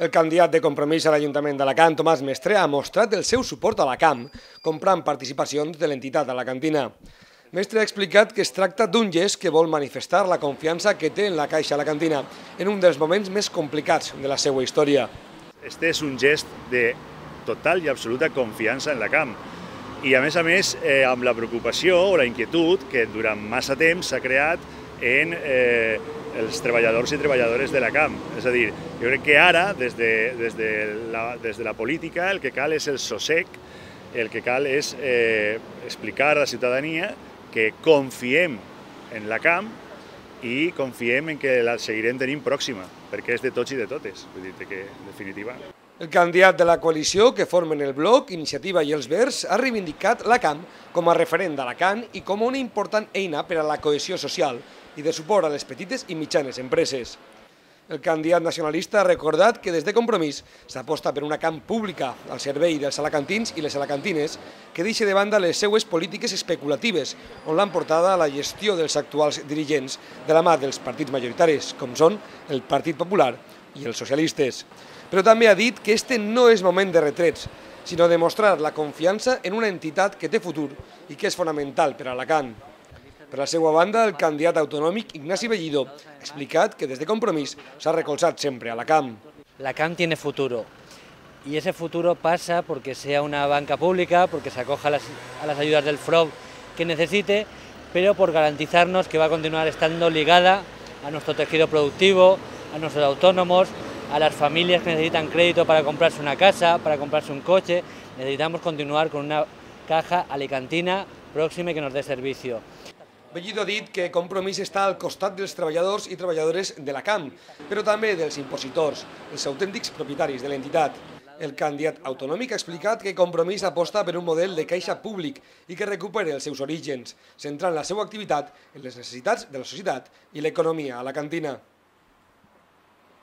El candidat de Compromís a l'Ajuntament d'Alacant, Tomàs Mestre, ha mostrat el seu suport a la CAM, comprant participacions de l'entitat a la cantina. Mestre ha explicat que es tracta d'un gest que vol manifestar la confiança que té en la Caixa a la cantina en un dels moments més complicats de la seva història. Este és un gest de total i absoluta confiança en la CAM i, a més, amb la preocupació o la inquietud que durant massa temps s'ha creat en els treballadors i treballadores de la CAM. És a dir, jo crec que ara, des de la política, el que cal és el sossec, el que cal és explicar a la ciutadania que confiem en la CAM i confiem en que la seguirem tenint pròxima, perquè és de tots i de totes, vull dir que, en definitiva. El candidat de la coalició que formen el Bloc, Iniciativa i els Verds ha reivindicat la CAM com a referent d'Alacant i com una important eina per a la cohesió social i de suport a les petites i mitjanes empreses. El candidat nacionalista ha recordat que des de Compromís s'aposta per una CAM pública al servei dels alacantins i les alacantines que deixa de banda les seues polítiques especulatives, on l'han portada a la gestió dels actuals dirigents de la mà dels partits majoritaris, com són el Partit Popular i els socialistes. Però també ha dit que este no és moment de retrets, sinó de mostrar la confiança en una entitat que té futur i que és fonamental per a Alacant. Per la seva banda, el candidat autonòmic Ignasi Bellido ha explicat que des de Compromís s'ha recolzat sempre a la CAM. La CAM tiene futuro y ese futuro pasa porque sea una banca pública, porque se acoja a las ayudas del FROB que necesite, pero por garantizarnos que va a continuar estando ligada a nuestro tejido productivo, a nuestros autónomos, a las familias que necesitan crédito para comprarse una casa, para comprarse un coche. Necesitamos continuar con una caja alicantina próxima y que nos dé servicio. Bellido ha dit que Compromís està al costat dels treballadors i treballadores de la CAM, però també dels impositors, els autèntics propietaris de l'entitat. El candidat autonòmic ha explicat que Compromís aposta per un model de caixa públic i que recuperi els seus orígens, centrant la seva activitat en les necessitats de la societat i l'economia a la cantina.